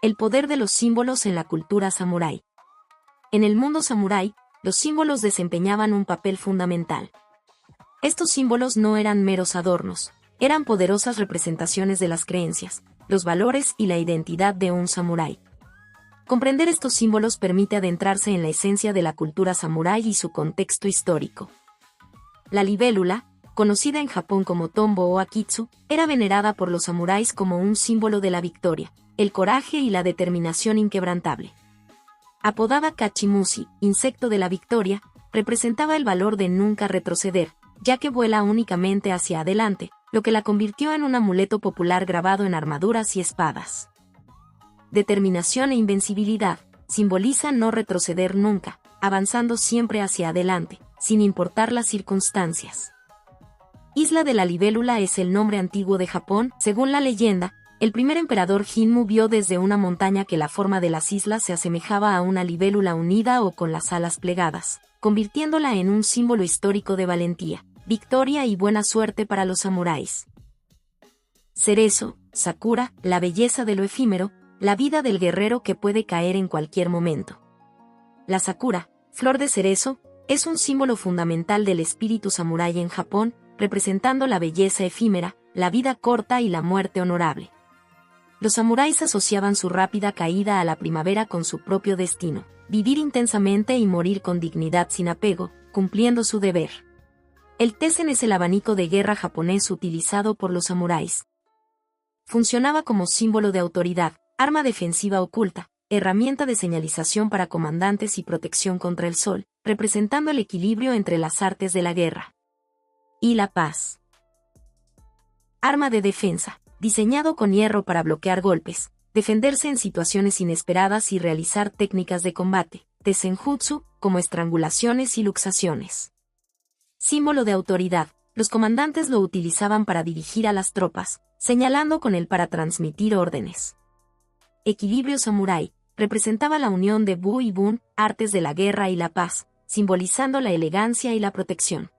El poder de los símbolos en la cultura samurái. En el mundo samurái, los símbolos desempeñaban un papel fundamental. Estos símbolos no eran meros adornos, eran poderosas representaciones de las creencias, los valores y la identidad de un samurái. Comprender estos símbolos permite adentrarse en la esencia de la cultura samurái y su contexto histórico. La libélula, conocida en Japón como tombo o akitsu, era venerada por los samuráis como un símbolo de la victoria, el coraje y la determinación inquebrantable. Apodada Kachimushi, insecto de la victoria, representaba el valor de nunca retroceder, ya que vuela únicamente hacia adelante, lo que la convirtió en un amuleto popular grabado en armaduras y espadas. Determinación e invencibilidad, simboliza no retroceder nunca, avanzando siempre hacia adelante, sin importar las circunstancias. Isla de la Libélula es el nombre antiguo de Japón. Según la leyenda, el primer emperador Jinmu vio desde una montaña que la forma de las islas se asemejaba a una libélula unida o con las alas plegadas, convirtiéndola en un símbolo histórico de valentía, victoria y buena suerte para los samuráis. Cerezo, Sakura, la belleza de lo efímero, la vida del guerrero que puede caer en cualquier momento. La Sakura, flor de cerezo, es un símbolo fundamental del espíritu samurái en Japón, representando la belleza efímera, la vida corta y la muerte honorable. Los samuráis asociaban su rápida caída a la primavera con su propio destino, vivir intensamente y morir con dignidad sin apego, cumpliendo su deber. El tessen es el abanico de guerra japonés utilizado por los samuráis. Funcionaba como símbolo de autoridad, arma defensiva oculta, herramienta de señalización para comandantes y protección contra el sol, representando el equilibrio entre las artes de la guerra y la paz. Arma de defensa, diseñado con hierro para bloquear golpes, defenderse en situaciones inesperadas y realizar técnicas de combate, tessenjutsu, como estrangulaciones y luxaciones. Símbolo de autoridad, los comandantes lo utilizaban para dirigir a las tropas, señalando con él para transmitir órdenes. Equilibrio samurái, representaba la unión de Bu y Bun, artes de la guerra y la paz, simbolizando la elegancia y la protección.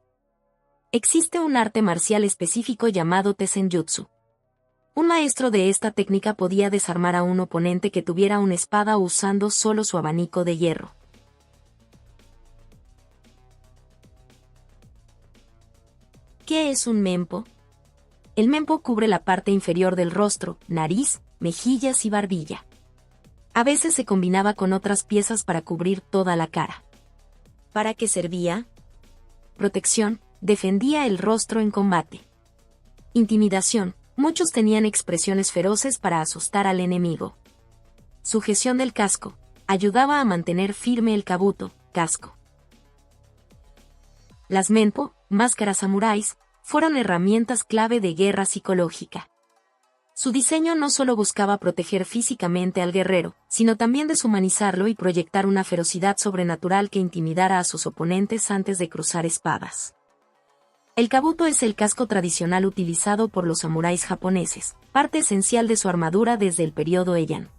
Existe un arte marcial específico llamado tessenjutsu. Un maestro de esta técnica podía desarmar a un oponente que tuviera una espada usando solo su abanico de hierro. ¿Qué es un mempo? El mempo cubre la parte inferior del rostro, nariz, mejillas y barbilla. A veces se combinaba con otras piezas para cubrir toda la cara. ¿Para qué servía? Protección, defendía el rostro en combate. Intimidación, muchos tenían expresiones feroces para asustar al enemigo. Sujeción del casco, ayudaba a mantener firme el kabuto, casco. Las mempo, máscaras samuráis, fueron herramientas clave de guerra psicológica. Su diseño no solo buscaba proteger físicamente al guerrero, sino también deshumanizarlo y proyectar una ferocidad sobrenatural que intimidara a sus oponentes antes de cruzar espadas. El kabuto es el casco tradicional utilizado por los samuráis japoneses, parte esencial de su armadura desde el periodo Heian.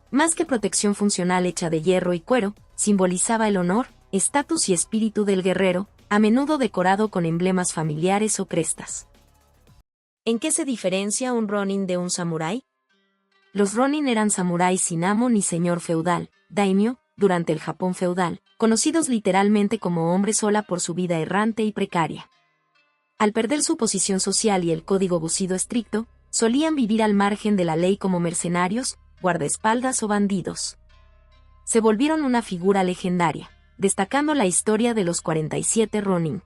Más que protección funcional hecha de hierro y cuero, simbolizaba el honor, estatus y espíritu del guerrero, a menudo decorado con emblemas familiares o crestas. ¿En qué se diferencia un ronin de un samurái? Los ronin eran samuráis sin amo ni señor feudal, daimyo, durante el Japón feudal, conocidos literalmente como hombres sola por su vida errante y precaria. Al perder su posición social y el código bushido estricto, solían vivir al margen de la ley como mercenarios, guardaespaldas o bandidos. Se volvieron una figura legendaria, destacando la historia de los 47 ronin.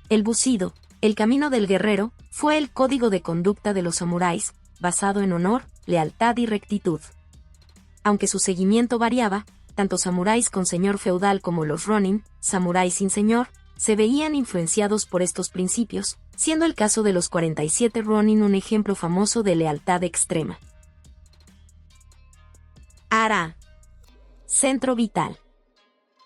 El bushido, el camino del guerrero, fue el código de conducta de los samuráis, basado en honor, lealtad y rectitud. Aunque su seguimiento variaba, tanto samuráis con señor feudal como los ronin, samuráis sin señor, se veían influenciados por estos principios, siendo el caso de los 47 ronin un ejemplo famoso de lealtad extrema. Ara. Centro vital.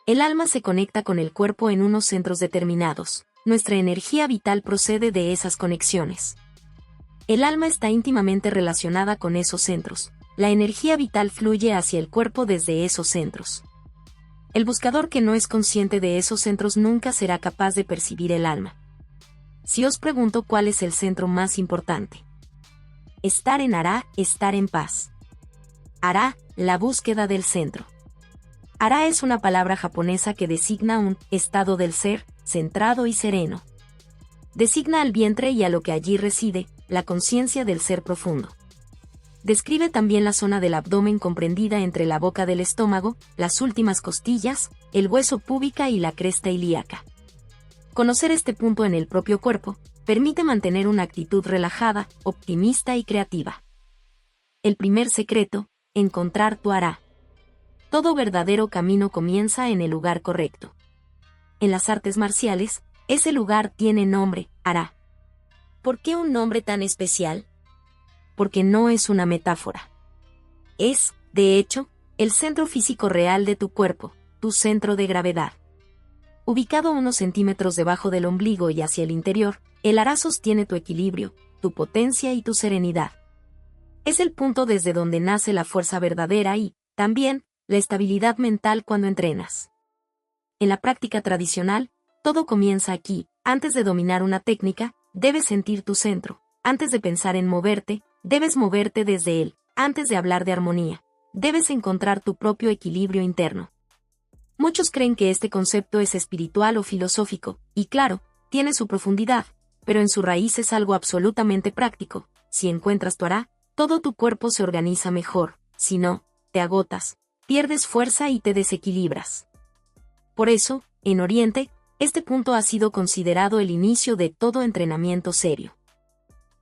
El alma se conecta con el cuerpo en unos centros determinados. Nuestra energía vital procede de esas conexiones. El alma está íntimamente relacionada con esos centros. La energía vital fluye hacia el cuerpo desde esos centros. El buscador que no es consciente de esos centros nunca será capaz de percibir el alma. Si os pregunto cuál es el centro más importante, estar en Ara, estar en paz. Ara, la búsqueda del centro. Ara es una palabra japonesa que designa un estado del ser, centrado y sereno. Designa al vientre y a lo que allí reside, la conciencia del ser profundo. Describe también la zona del abdomen comprendida entre la boca del estómago, las últimas costillas, el hueso púbica y la cresta ilíaca. Conocer este punto en el propio cuerpo permite mantener una actitud relajada, optimista y creativa. El primer secreto: encontrar tu Ara. Todo verdadero camino comienza en el lugar correcto. En las artes marciales, ese lugar tiene nombre, Ara. ¿Por qué un nombre tan especial? Porque no es una metáfora. Es, de hecho, el centro físico real de tu cuerpo, tu centro de gravedad. Ubicado unos centímetros debajo del ombligo y hacia el interior, el Ara sostiene tu equilibrio, tu potencia y tu serenidad. Es el punto desde donde nace la fuerza verdadera y, también, la estabilidad mental cuando entrenas. En la práctica tradicional, todo comienza aquí. Antes de dominar una técnica, debes sentir tu centro. Antes de pensar en moverte, debes moverte desde él. Antes de hablar de armonía, debes encontrar tu propio equilibrio interno. Muchos creen que este concepto es espiritual o filosófico, y claro, tiene su profundidad, pero en su raíz es algo absolutamente práctico. Si encuentras tu Ara, todo tu cuerpo se organiza mejor. Si no, te agotas, pierdes fuerza y te desequilibras. Por eso, en Oriente, este punto ha sido considerado el inicio de todo entrenamiento serio.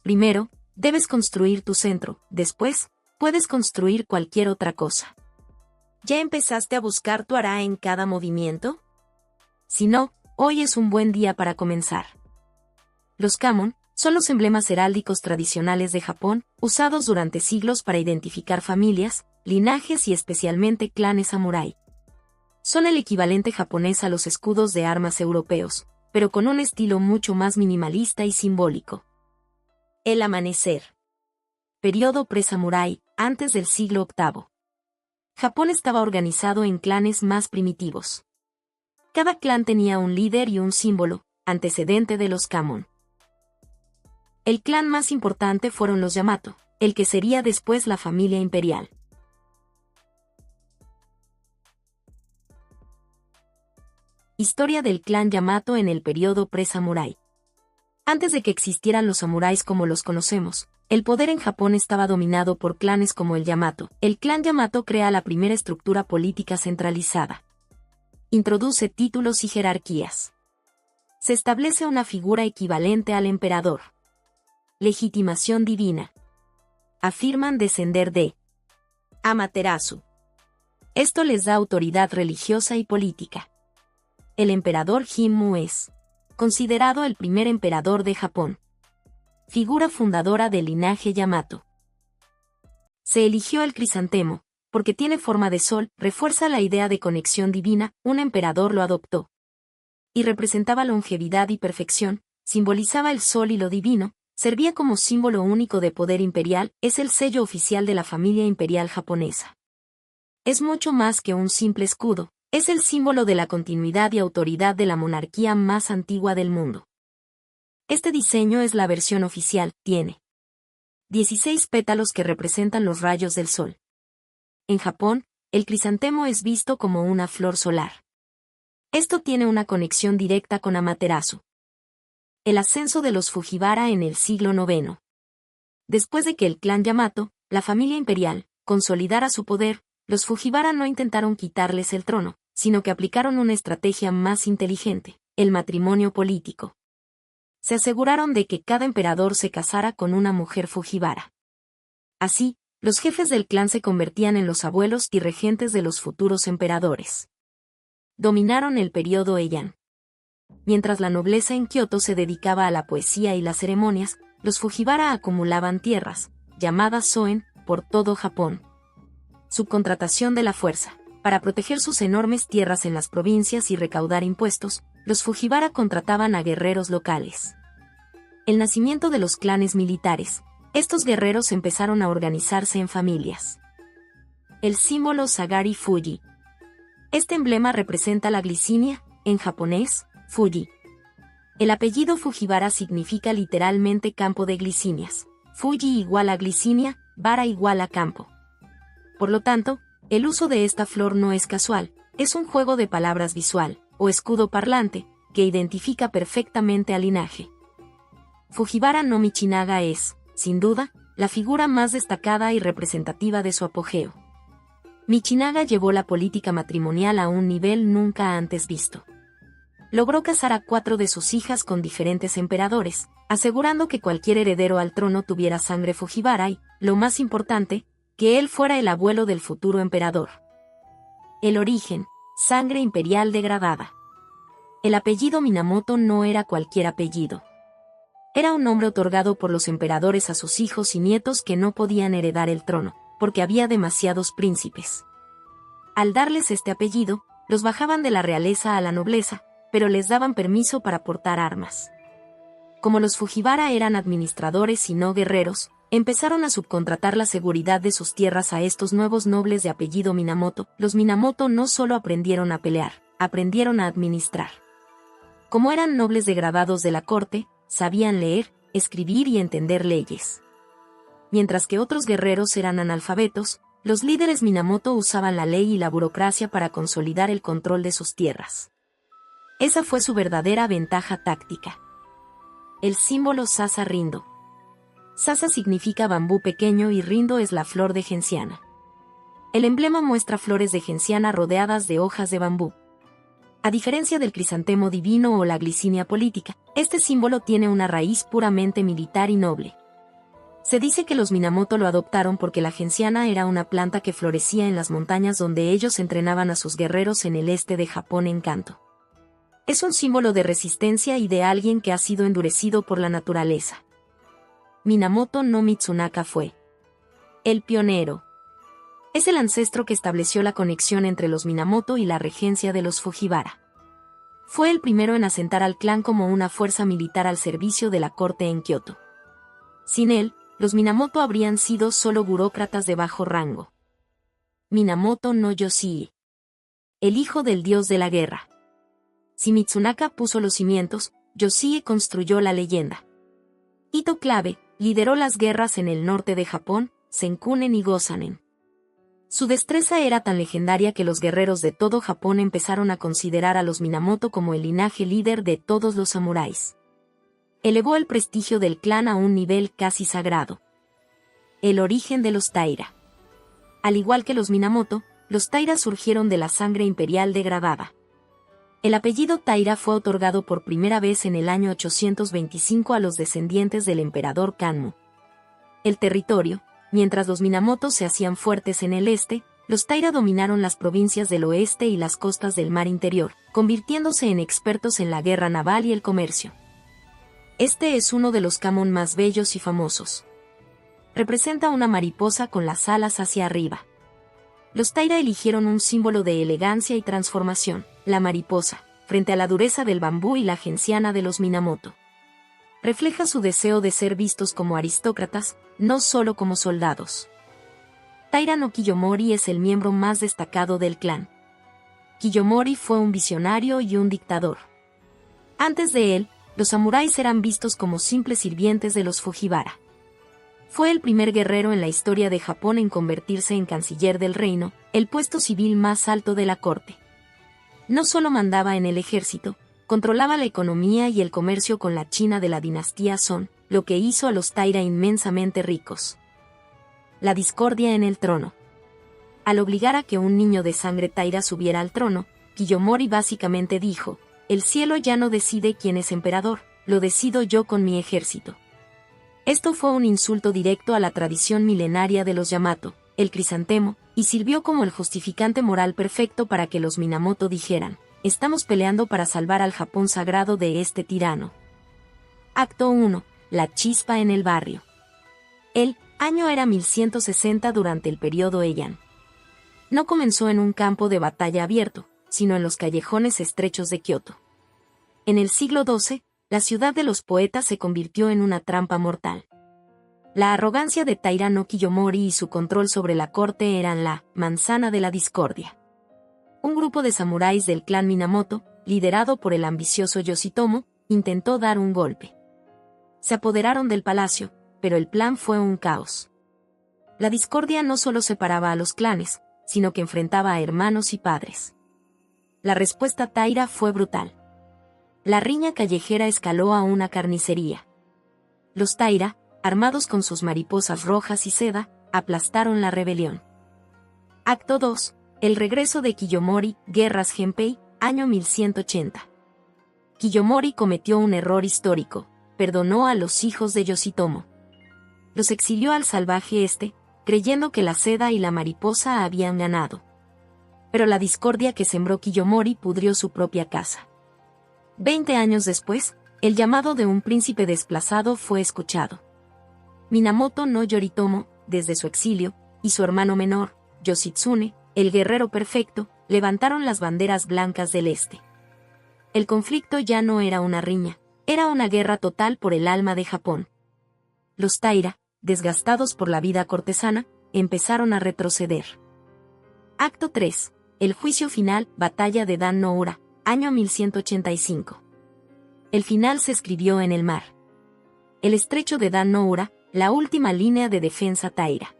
Primero, debes construir tu centro, después, puedes construir cualquier otra cosa. ¿Ya empezaste a buscar tu Ara en cada movimiento? Si no, hoy es un buen día para comenzar. Los Kamon son los emblemas heráldicos tradicionales de Japón, usados durante siglos para identificar familias, linajes y especialmente clanes samurái. Son el equivalente japonés a los escudos de armas europeos, pero con un estilo mucho más minimalista y simbólico. El amanecer. Periodo pre-samurái, antes del siglo VIII. Japón estaba organizado en clanes más primitivos. Cada clan tenía un líder y un símbolo, antecedente de los Kamon. El clan más importante fueron los Yamato, el que sería después la familia imperial. Historia del clan Yamato en el periodo pre-samurái. Antes de que existieran los samuráis como los conocemos, el poder en Japón estaba dominado por clanes como el Yamato. El clan Yamato crea la primera estructura política centralizada. Introduce títulos y jerarquías. Se establece una figura equivalente al emperador. Legitimación divina. Afirman descender de Amaterasu. Esto les da autoridad religiosa y política. El emperador Jimmu es considerado el primer emperador de Japón. Figura fundadora del linaje Yamato. Se eligió el crisantemo, porque tiene forma de sol, refuerza la idea de conexión divina, un emperador lo adoptó. Y representaba longevidad y perfección, simbolizaba el sol y lo divino, servía como símbolo único de poder imperial, es el sello oficial de la familia imperial japonesa. Es mucho más que un simple escudo, es el símbolo de la continuidad y autoridad de la monarquía más antigua del mundo. Este diseño es la versión oficial, tiene 16 pétalos que representan los rayos del sol. En Japón, el crisantemo es visto como una flor solar. Esto tiene una conexión directa con Amaterasu. El ascenso de los Fujiwara en el siglo IX. Después de que el clan Yamato, la familia imperial, consolidara su poder, los Fujiwara no intentaron quitarles el trono, sino que aplicaron una estrategia más inteligente, el matrimonio político. Se aseguraron de que cada emperador se casara con una mujer Fujiwara. Así, los jefes del clan se convertían en los abuelos y regentes de los futuros emperadores. Dominaron el periodo Heian. Mientras la nobleza en Kioto se dedicaba a la poesía y las ceremonias, los Fujiwara acumulaban tierras, llamadas Soen, por todo Japón. Subcontratación de la fuerza. Para proteger sus enormes tierras en las provincias y recaudar impuestos, los Fujiwara contrataban a guerreros locales. El nacimiento de los clanes militares. Estos guerreros empezaron a organizarse en familias. El símbolo Sagari Fuji. Este emblema representa la glicinia, en japonés, Fuji. El apellido Fujiwara significa literalmente campo de glicinias. Fuji igual a glicinia, vara igual a campo. Por lo tanto, el uso de esta flor no es casual, es un juego de palabras visual, o escudo parlante, que identifica perfectamente al linaje. Fujiwara no Michinaga es, sin duda, la figura más destacada y representativa de su apogeo. Michinaga llevó la política matrimonial a un nivel nunca antes visto. Logró casar a 4 de sus hijas con diferentes emperadores, asegurando que cualquier heredero al trono tuviera sangre Fujiwara y, lo más importante, que él fuera el abuelo del futuro emperador. El origen: sangre imperial degradada. El apellido Minamoto no era cualquier apellido. Era un nombre otorgado por los emperadores a sus hijos y nietos que no podían heredar el trono, porque había demasiados príncipes. Al darles este apellido, los bajaban de la realeza a la nobleza, pero les daban permiso para portar armas. Como los Fujiwara eran administradores y no guerreros, empezaron a subcontratar la seguridad de sus tierras a estos nuevos nobles de apellido Minamoto. Los Minamoto no solo aprendieron a pelear, aprendieron a administrar. Como eran nobles degradados de la corte, sabían leer, escribir y entender leyes. Mientras que otros guerreros eran analfabetos, los líderes Minamoto usaban la ley y la burocracia para consolidar el control de sus tierras. Esa fue su verdadera ventaja táctica. El símbolo Sasa Rindo. Sasa significa bambú pequeño y rindo es la flor de genciana. El emblema muestra flores de genciana rodeadas de hojas de bambú. A diferencia del crisantemo divino o la glicinia política, este símbolo tiene una raíz puramente militar y noble. Se dice que los Minamoto lo adoptaron porque la genciana era una planta que florecía en las montañas donde ellos entrenaban a sus guerreros en el este de Japón en Kanto. Es un símbolo de resistencia y de alguien que ha sido endurecido por la naturaleza. Minamoto no Mitsunaka fue el pionero. Es el ancestro que estableció la conexión entre los Minamoto y la regencia de los Fujiwara. Fue el primero en asentar al clan como una fuerza militar al servicio de la corte en Kioto. Sin él, los Minamoto habrían sido solo burócratas de bajo rango. Minamoto no Yoshii. El hijo del dios de la guerra. Si Mitsunaka puso los cimientos, Yoshie construyó la leyenda. Hito clave, lideró las guerras en el norte de Japón, Senkunen y Gosanen. Su destreza era tan legendaria que los guerreros de todo Japón empezaron a considerar a los Minamoto como el linaje líder de todos los samuráis. Elevó el prestigio del clan a un nivel casi sagrado. El origen de los Taira. Al igual que los Minamoto, los Taira surgieron de la sangre imperial degradada. El apellido Taira fue otorgado por primera vez en el año 825 a los descendientes del emperador Kanmu. El territorio: mientras los Minamoto se hacían fuertes en el este, los Taira dominaron las provincias del oeste y las costas del mar interior, convirtiéndose en expertos en la guerra naval y el comercio. Este es uno de los kamon más bellos y famosos. Representa una mariposa con las alas hacia arriba. Los Taira eligieron un símbolo de elegancia y transformación, la mariposa, frente a la dureza del bambú y la genciana de los Minamoto. Refleja su deseo de ser vistos como aristócratas, no solo como soldados. Taira no Kiyomori es el miembro más destacado del clan. Kiyomori fue un visionario y un dictador. Antes de él, los samuráis eran vistos como simples sirvientes de los Fujiwara. Fue el primer guerrero en la historia de Japón en convertirse en canciller del reino, el puesto civil más alto de la corte. No solo mandaba en el ejército, controlaba la economía y el comercio con la China de la dinastía Song, lo que hizo a los Taira inmensamente ricos. La discordia en el trono. Al obligar a que un niño de sangre Taira subiera al trono, Kiyomori básicamente dijo: el cielo ya no decide quién es emperador, lo decido yo con mi ejército. Esto fue un insulto directo a la tradición milenaria de los Yamato, el crisantemo, y sirvió como el justificante moral perfecto para que los Minamoto dijeran: estamos peleando para salvar al Japón sagrado de este tirano. Acto 1. La chispa en el barrio. El año era 1160 durante el periodo Heian. No comenzó en un campo de batalla abierto, sino en los callejones estrechos de Kioto. En el siglo XII, la ciudad de los poetas se convirtió en una trampa mortal. La arrogancia de Taira no Kiyomori y su control sobre la corte eran la manzana de la discordia. Un grupo de samuráis del clan Minamoto, liderado por el ambicioso Yoshitomo, intentó dar un golpe. Se apoderaron del palacio, pero el plan fue un caos. La discordia no solo separaba a los clanes, sino que enfrentaba a hermanos y padres. La respuesta Taira fue brutal. La riña callejera escaló a una carnicería. Los Taira, armados con sus mariposas rojas y seda, aplastaron la rebelión. Acto 2. El regreso de Kiyomori, Guerras Genpei, año 1180. Kiyomori cometió un error histórico, perdonó a los hijos de Yoshitomo. Los exilió al salvaje este, creyendo que la seda y la mariposa habían ganado. Pero la discordia que sembró Kiyomori pudrió su propia casa. 20 años después, el llamado de un príncipe desplazado fue escuchado. Minamoto no Yoritomo, desde su exilio, y su hermano menor, Yoshitsune, el guerrero perfecto, levantaron las banderas blancas del este. El conflicto ya no era una riña, era una guerra total por el alma de Japón. Los Taira, desgastados por la vida cortesana, empezaron a retroceder. Acto 3. El juicio final, Batalla de Dan no Ura, año 1185. El final se escribió en el mar. El estrecho de Dan no Ura, la última línea de defensa Taira.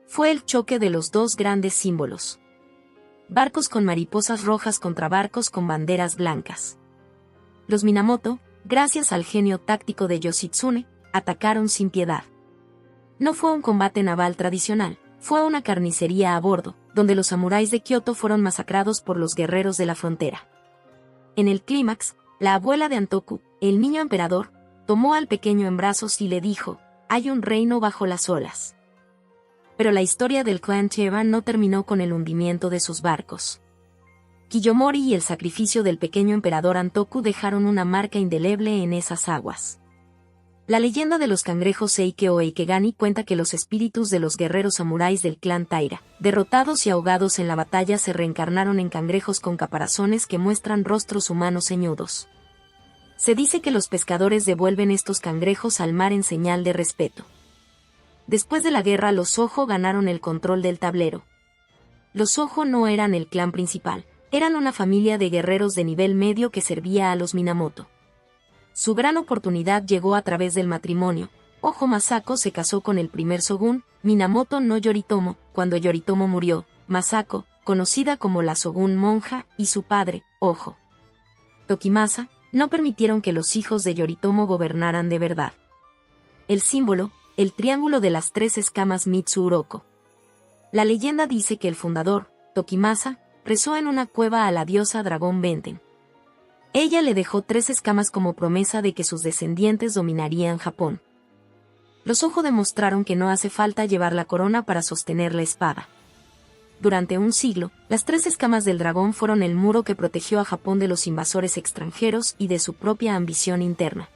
Fue el choque de los dos grandes símbolos. Barcos con mariposas rojas contra barcos con banderas blancas. Los Minamoto, gracias al genio táctico de Yoshitsune, atacaron sin piedad. No fue un combate naval tradicional, fue una carnicería a bordo, donde los samuráis de Kioto fueron masacrados por los guerreros de la frontera. En el clímax, la abuela de Antoku, el niño emperador, tomó al pequeño en brazos y le dijo: «Hay un reino bajo las olas». Pero la historia del clan Chiba no terminó con el hundimiento de sus barcos. Kiyomori y el sacrificio del pequeño emperador Antoku dejaron una marca indeleble en esas aguas. La leyenda de los cangrejos Seike o Eikegani cuenta que los espíritus de los guerreros samuráis del clan Taira, derrotados y ahogados en la batalla, se reencarnaron en cangrejos con caparazones que muestran rostros humanos ceñudos. Se dice que los pescadores devuelven estos cangrejos al mar en señal de respeto. Después de la guerra, los Ojo ganaron el control del tablero. Los Ojo no eran el clan principal, eran una familia de guerreros de nivel medio que servía a los Minamoto. Su gran oportunidad llegó a través del matrimonio. Ojo Masako se casó con el primer shogun, Minamoto no Yoritomo. Cuando Yoritomo murió, Masako, conocida como la shogun monja, y su padre, Ojo Tokimasa, no permitieron que los hijos de Yoritomo gobernaran de verdad. El símbolo, el triángulo de las tres escamas Mitsu-Uroko. La leyenda dice que el fundador, Tokimasa, rezó en una cueva a la diosa dragón Benten. Ella le dejó 3 escamas como promesa de que sus descendientes dominarían Japón. Los Ojo demostraron que no hace falta llevar la corona para sostener la espada. Durante un siglo, las 3 escamas del dragón fueron el muro que protegió a Japón de los invasores extranjeros y de su propia ambición interna.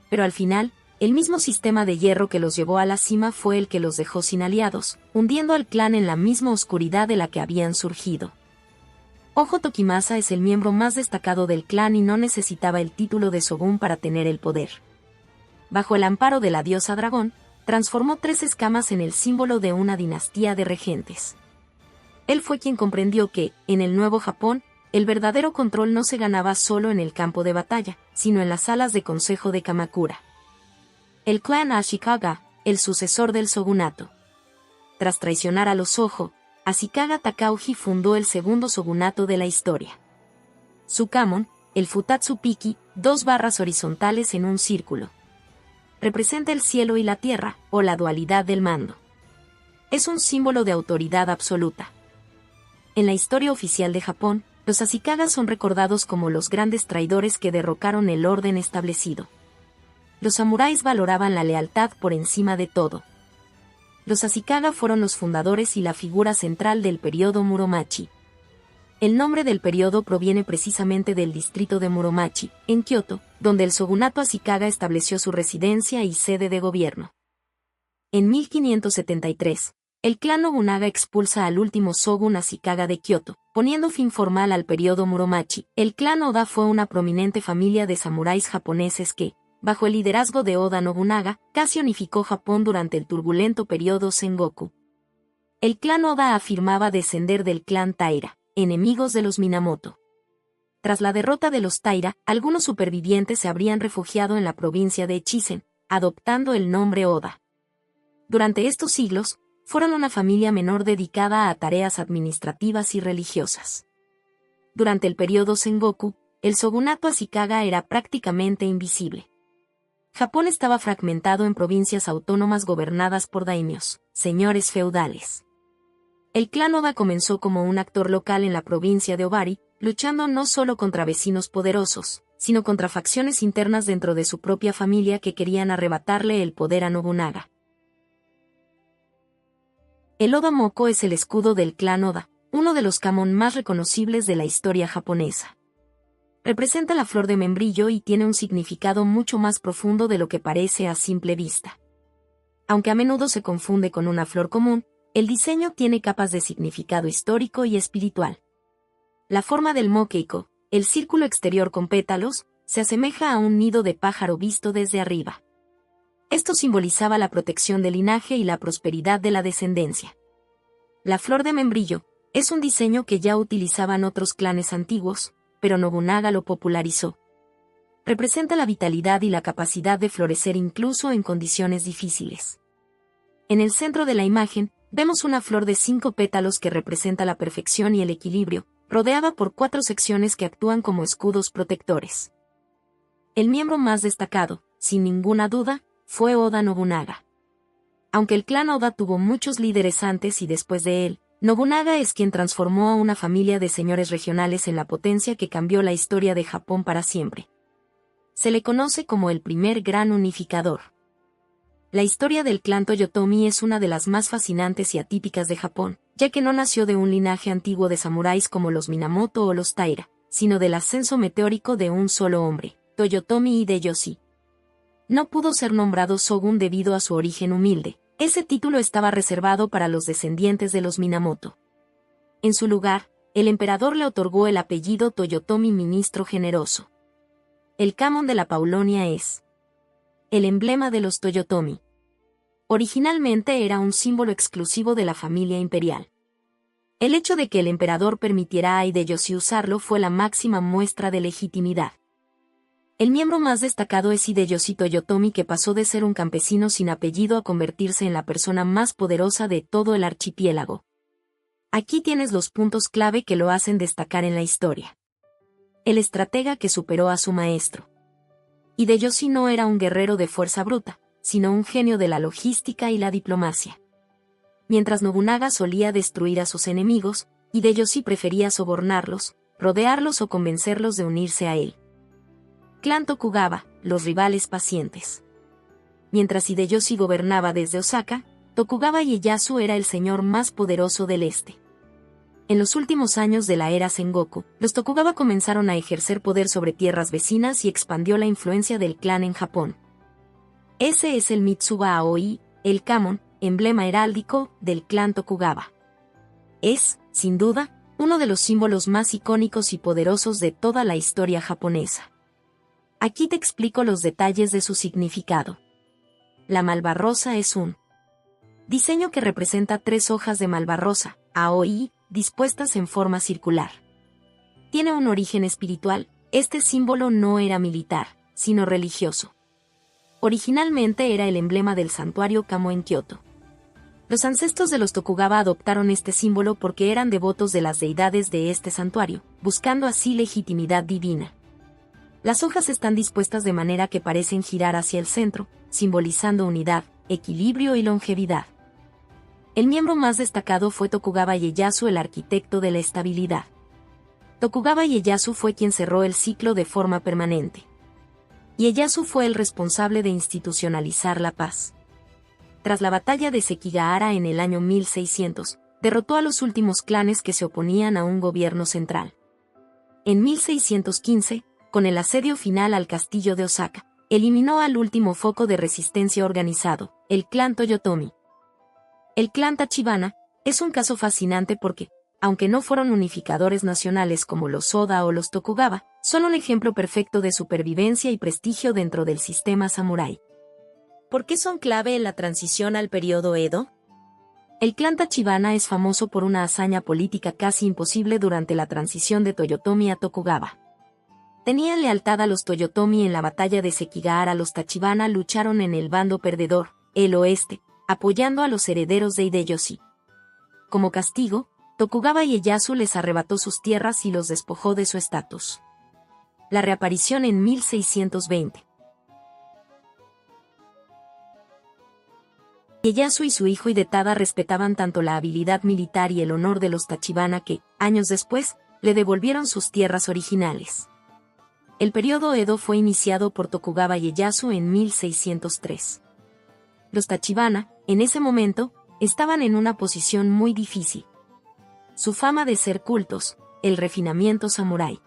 Pero al final, el mismo sistema de hierro que los llevó a la cima fue el que los dejó sin aliados, hundiendo al clan en la misma oscuridad de la que habían surgido. Ojo Tokimasa es el miembro más destacado del clan y no necesitaba el título de shogun para tener el poder. Bajo el amparo de la diosa dragón, transformó 3 escamas en el símbolo de una dinastía de regentes. Él fue quien comprendió que, en el nuevo Japón, el verdadero control no se ganaba solo en el campo de batalla, sino en las salas de consejo de Kamakura. El clan Ashikaga, el sucesor del shogunato. Tras traicionar a los Ojo, Ashikaga Takauji fundó el segundo shogunato de la historia. Tsukamon, el Futatsu Piki, 2 barras horizontales en un círculo. Representa el cielo y la tierra, o la dualidad del mando. Es un símbolo de autoridad absoluta. En la historia oficial de Japón, los Ashikagas son recordados como los grandes traidores que derrocaron el orden establecido. Los samuráis valoraban la lealtad por encima de todo. Los Ashikaga fueron los fundadores y la figura central del periodo Muromachi. El nombre del periodo proviene precisamente del distrito de Muromachi, en Kioto, donde el shogunato Ashikaga estableció su residencia y sede de gobierno. En 1573, el clan Nobunaga expulsa al último shogun Ashikaga de Kioto, poniendo fin formal al periodo Muromachi. El clan Oda fue una prominente familia de samuráis japoneses que, bajo el liderazgo de Oda Nobunaga, casi unificó Japón durante el turbulento periodo Sengoku. El clan Oda afirmaba descender del clan Taira, enemigos de los Minamoto. Tras la derrota de los Taira, algunos supervivientes se habrían refugiado en la provincia de Echizen, adoptando el nombre Oda. Durante estos siglos, fueron una familia menor dedicada a tareas administrativas y religiosas. Durante el periodo Sengoku, el shogunato Ashikaga era prácticamente invisible. Japón estaba fragmentado en provincias autónomas gobernadas por daimios, señores feudales. El clan Oda comenzó como un actor local en la provincia de Obari, luchando no solo contra vecinos poderosos, sino contra facciones internas dentro de su propia familia que querían arrebatarle el poder a Nobunaga. El Oda Moko es el escudo del clan Oda, uno de los kamon más reconocibles de la historia japonesa. Representa la flor de membrillo y tiene un significado mucho más profundo de lo que parece a simple vista. Aunque a menudo se confunde con una flor común, el diseño tiene capas de significado histórico y espiritual. La forma del mokeiko, el círculo exterior con pétalos, se asemeja a un nido de pájaro visto desde arriba. Esto simbolizaba la protección del linaje y la prosperidad de la descendencia. La flor de membrillo es un diseño que ya utilizaban otros clanes antiguos, pero Nobunaga lo popularizó. Representa la vitalidad y la capacidad de florecer incluso en condiciones difíciles. En el centro de la imagen, vemos una flor de 5 pétalos que representa la perfección y el equilibrio, rodeada por 4 secciones que actúan como escudos protectores. El miembro más destacado, sin ninguna duda, fue Oda Nobunaga. Aunque el clan Oda tuvo muchos líderes antes y después de él, Nobunaga es quien transformó a una familia de señores regionales en la potencia que cambió la historia de Japón para siempre. Se le conoce como el primer gran unificador. La historia del clan Toyotomi es una de las más fascinantes y atípicas de Japón, ya que no nació de un linaje antiguo de samuráis como los Minamoto o los Taira, sino del ascenso meteórico de un solo hombre, Toyotomi Hideyoshi. No pudo ser nombrado shogun debido a su origen humilde. Ese título estaba reservado para los descendientes de los Minamoto. En su lugar, el emperador le otorgó el apellido Toyotomi, ministro generoso. El kamon de la Paulonia es el emblema de los Toyotomi. Originalmente era un símbolo exclusivo de la familia imperial. El hecho de que el emperador permitiera a Hideyoshi usarlo fue la máxima muestra de legitimidad. El miembro más destacado es Hideyoshi Toyotomi, que pasó de ser un campesino sin apellido a convertirse en la persona más poderosa de todo el archipiélago. Aquí tienes los puntos clave que lo hacen destacar en la historia. El estratega que superó a su maestro. Hideyoshi no era un guerrero de fuerza bruta, sino un genio de la logística y la diplomacia. Mientras Nobunaga solía destruir a sus enemigos, Hideyoshi prefería sobornarlos, rodearlos o convencerlos de unirse a él. Clan Tokugawa, los rivales pacientes. Mientras Hideyoshi gobernaba desde Osaka, Tokugawa Ieyasu era el señor más poderoso del este. En los últimos años de la era Sengoku, los Tokugawa comenzaron a ejercer poder sobre tierras vecinas y expandió la influencia del clan en Japón. Ese es el Mitsuba Aoi, el kamon, emblema heráldico del clan Tokugawa. Es, sin duda, uno de los símbolos más icónicos y poderosos de toda la historia japonesa. Aquí te explico los detalles de su significado. La malvarrosa es un diseño que representa 3 hojas de malvarrosa, Aoi, dispuestas en forma circular. Tiene un origen espiritual. Este símbolo no era militar, sino religioso. Originalmente era el emblema del santuario Kamo en Kioto. Los ancestros de los Tokugawa adoptaron este símbolo porque eran devotos de las deidades de este santuario, buscando así legitimidad divina. Las hojas están dispuestas de manera que parecen girar hacia el centro, simbolizando unidad, equilibrio y longevidad. El miembro más destacado fue Tokugawa Ieyasu, el arquitecto de la estabilidad. Tokugawa Ieyasu fue quien cerró el ciclo de forma permanente. Ieyasu fue el responsable de institucionalizar la paz. Tras la batalla de Sekigahara en el año 1600, derrotó a los últimos clanes que se oponían a un gobierno central. En 1615, con el asedio final al castillo de Osaka, eliminó al último foco de resistencia organizado, el clan Toyotomi. El clan Tachibana es un caso fascinante porque, aunque no fueron unificadores nacionales como los Oda o los Tokugawa, son un ejemplo perfecto de supervivencia y prestigio dentro del sistema samurái. ¿Por qué son clave en la transición al periodo Edo? El clan Tachibana es famoso por una hazaña política casi imposible durante la transición de Toyotomi a Tokugawa. Tenían lealtad a los Toyotomi. En la batalla de Sekigahara los Tachibana lucharon en el bando perdedor, el oeste, apoyando a los herederos de Hideyoshi. Como castigo, Tokugawa Ieyasu les arrebató sus tierras y los despojó de su estatus. La reaparición en 1620. Ieyasu y su hijo Hidetada respetaban tanto la habilidad militar y el honor de los Tachibana que, años después, le devolvieron sus tierras originales. El periodo Edo fue iniciado por Tokugawa Ieyasu en 1603. Los Tachibana, en ese momento, estaban en una posición muy difícil. Su fama de ser cultos, el refinamiento samurái.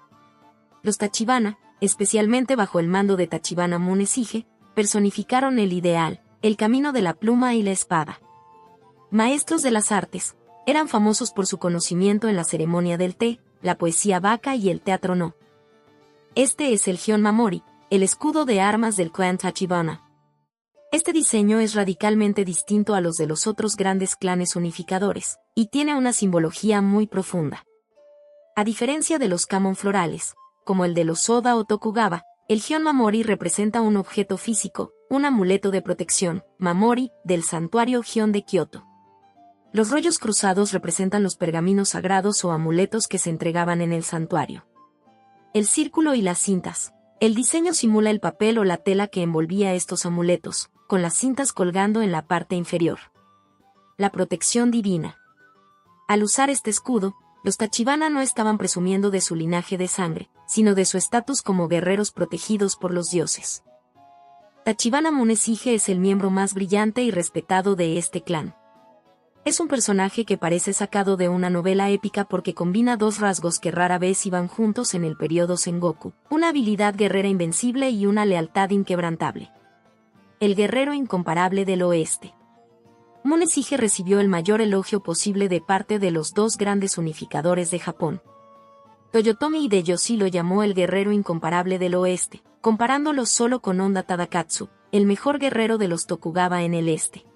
Los Tachibana, especialmente bajo el mando de Tachibana Munesige, personificaron el ideal, el camino de la pluma y la espada. Maestros de las artes, eran famosos por su conocimiento en la ceremonia del té, la poesía baka y el teatro no. Este es el Gion Mamori, el escudo de armas del clan Tachibana. Este diseño es radicalmente distinto a los de los otros grandes clanes unificadores, y tiene una simbología muy profunda. A diferencia de los kamon florales, como el de los Oda o Tokugawa, el Gion Mamori representa un objeto físico, un amuleto de protección, Mamori, del santuario Gion de Kioto. Los rollos cruzados representan los pergaminos sagrados o amuletos que se entregaban en el santuario. El círculo y las cintas. El diseño simula el papel o la tela que envolvía estos amuletos, con las cintas colgando en la parte inferior. La protección divina. Al usar este escudo, los Tachibana no estaban presumiendo de su linaje de sangre, sino de su estatus como guerreros protegidos por los dioses. Tachibana Munesige es el miembro más brillante y respetado de este clan. Es un personaje que parece sacado de una novela épica porque combina dos rasgos que rara vez iban juntos en el periodo Sengoku, una habilidad guerrera invencible y una lealtad inquebrantable. El guerrero incomparable del oeste. Munesige recibió el mayor elogio posible de parte de los dos grandes unificadores de Japón. Toyotomi Hideyoshi lo llamó el guerrero incomparable del oeste, comparándolo solo con Honda Tadakatsu, el mejor guerrero de los Tokugawa en el este.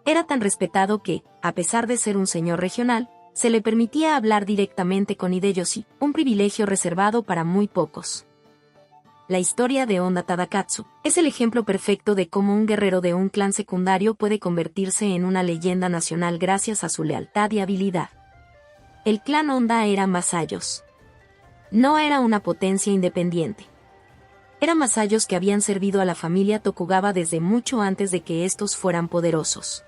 Era tan respetado que, a pesar de ser un señor regional, se le permitía hablar directamente con Hideyoshi, un privilegio reservado para muy pocos. La historia de Honda Tadakatsu es el ejemplo perfecto de cómo un guerrero de un clan secundario puede convertirse en una leyenda nacional gracias a su lealtad y habilidad. El clan Honda eran vasallos. No era una potencia independiente. Eran vasallos que habían servido a la familia Tokugawa desde mucho antes de que estos fueran poderosos.